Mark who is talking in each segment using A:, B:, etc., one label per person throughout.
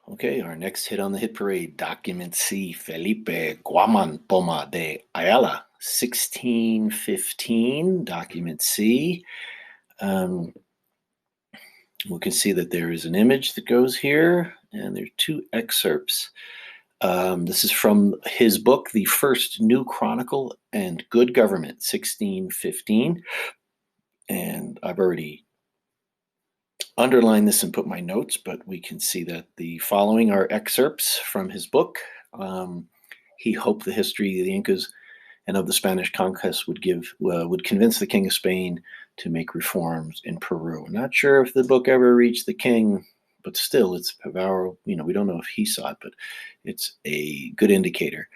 A: Okay, our next hit on the hit parade, Document C, Felipe Guaman Poma de Ayala, 1615, Document C. Um, we can see that there is an image that goes here, and there are two excerpts. This is from his book, The First New Chronicle and Good Government, 1615. And I've already underline this and put my notes, but we can see that the following are excerpts from his book. He hoped the history of the Incas and of the Spanish conquest would convince the King of Spain to make reforms in Peru. I'm not sure if the book ever reached the king, but still, it's Pavaro. We don't know if he saw it, but it's a good indicator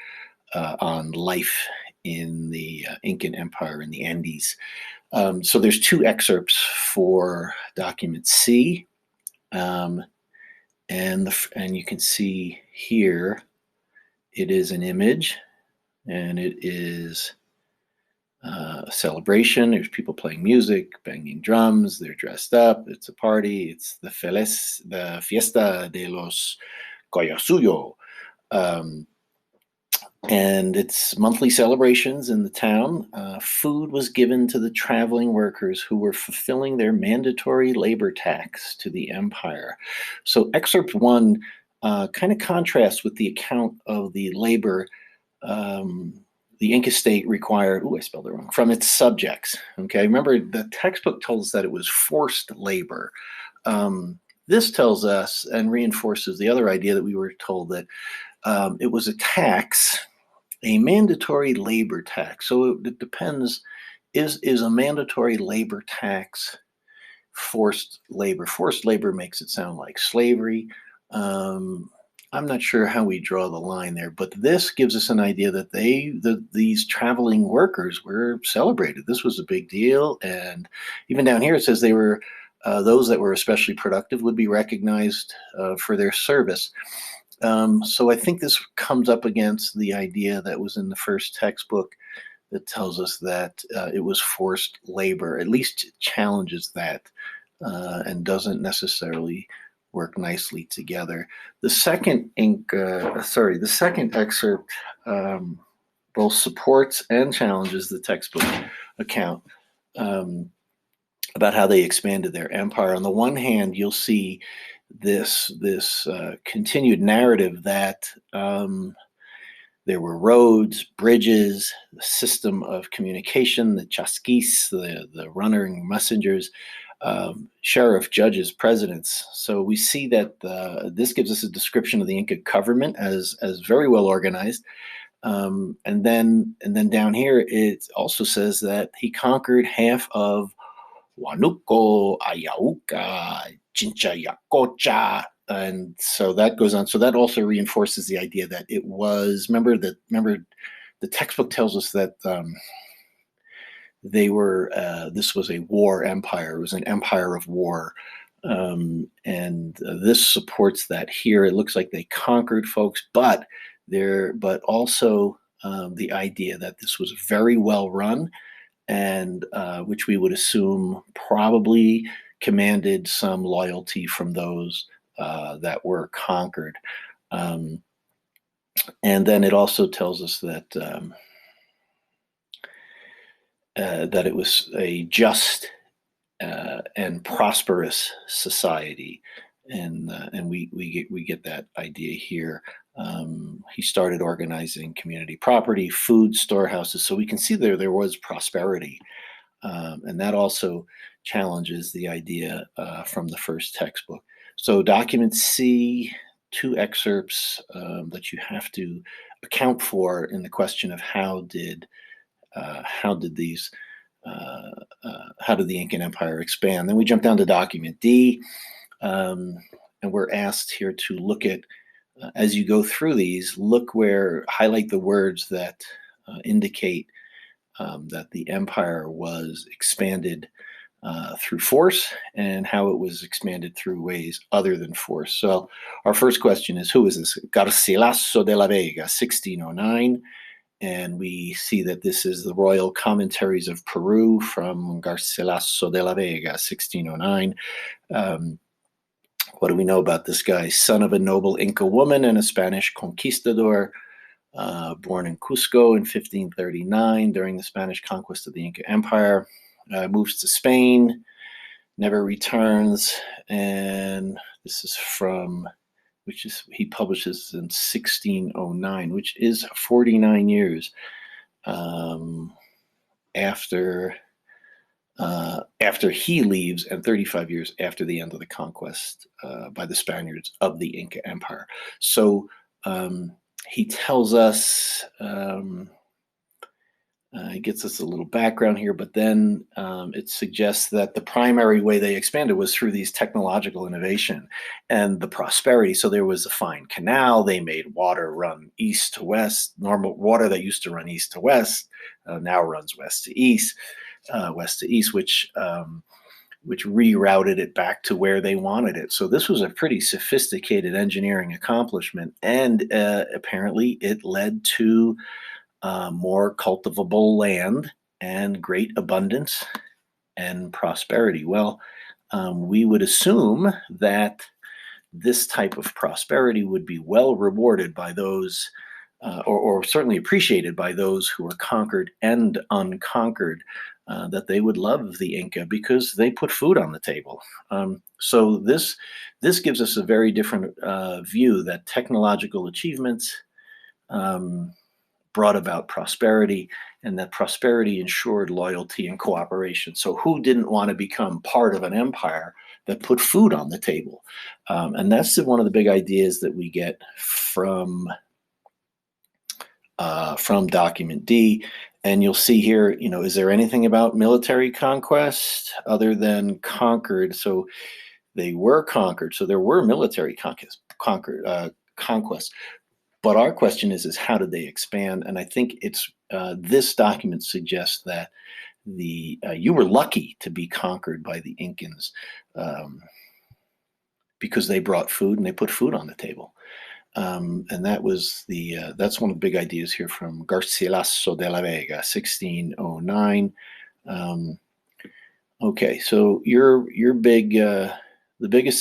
A: on life in the Incan Empire in the Andes. So there's two excerpts for document C, and you can see here it is an image, and it is a celebration. There's people playing music, banging drums. They're dressed up. It's a party. It's the Fiesta de los Collasuyo. And it's monthly celebrations in the town. Food was given to the traveling workers who were fulfilling their mandatory labor tax to the empire. So excerpt one kind of contrasts with the account of the labor the Inca state required, I spelled it wrong, from its subjects. Okay, remember the textbook told us that it was forced labor. This tells us and reinforces the other idea that we were told that it was a tax, a mandatory labor tax. So it depends, is a mandatory labor tax forced labor? Forced labor makes it sound like slavery. I'm not sure how we draw the line there, but this gives us an idea that these traveling workers were celebrated. This was a big deal, and even down here it says they were those that were especially productive would be recognized for their service. So I think this comes up against the idea that was in the first textbook that tells us that it was forced labor. At least challenges that and doesn't necessarily work nicely together. The second the second excerpt both supports and challenges the textbook account about how they expanded their empire. On the one hand, you'll see this continued narrative that there were roads, bridges, the system of communication, the chasquis, the running messengers, sheriff, judges, presidents. So we see that this gives us a description of the Inca government as very well organized. And then down here it also says that he conquered half of Huánuco, Ayauca, Chinchayacocha, and so that goes on. So that also reinforces the idea that it was. Remember the textbook tells us that they were. This was a war empire. It was an empire of war, and this supports that. Here, it looks like they conquered folks, but also the idea that this was very well run, and which we would assume probably commanded some loyalty from those that were conquered. And then it also tells us that that it was a just and prosperous society, and we get that idea here. He started organizing community property, food storehouses, so we can see there was prosperity, and that also challenges the idea from the first textbook. So document C, two excerpts that you have to account for in the question of how did the Incan Empire expand? Then we jump down to document D, and we're asked here to look at, as you go through these, highlight the words that indicate that the empire was expanded through force, and how it was expanded through ways other than force. So our first question is, who is this? Garcilaso de la Vega, 1609. And we see that this is the Royal Commentaries of Peru from Garcilaso de la Vega, 1609. What do we know about this guy? Son of a noble Inca woman and a Spanish conquistador, born in Cusco in 1539 during the Spanish conquest of the Inca Empire. Moves to Spain, never returns, and this is from, which is, he publishes in 1609, which is 49 years after after he leaves, and 35 years after the end of the conquest by the Spaniards of the Inca Empire. So he tells us, he gets us a little background here, but then it suggests that the primary way they expanded was through these technological innovation and the prosperity. So there was a fine canal. They made water run east to west. Normal water that used to run east to west now runs west to east, which rerouted it back to where they wanted it. So this was a pretty sophisticated engineering accomplishment, and apparently it led to more cultivable land and great abundance and prosperity. Well, we would assume that this type of prosperity would be well rewarded by those, or certainly appreciated by those who were conquered and unconquered, that they would love the Inca because they put food on the table. So this gives us a very different view that technological achievements brought about prosperity, and that prosperity ensured loyalty and cooperation. So who didn't want to become part of an empire that put food on the table? And that's one of the big ideas that we get from document D. And you'll see here, is there anything about military conquest other than conquered? So they were conquered. So there were military conquests. But our question is how did they expand? And I think it's this document suggests that you were lucky to be conquered by the Incans because they brought food and they put food on the table. And that was that's one of the big ideas here from Garcilaso de la Vega, 1609. Okay, so your big the biggest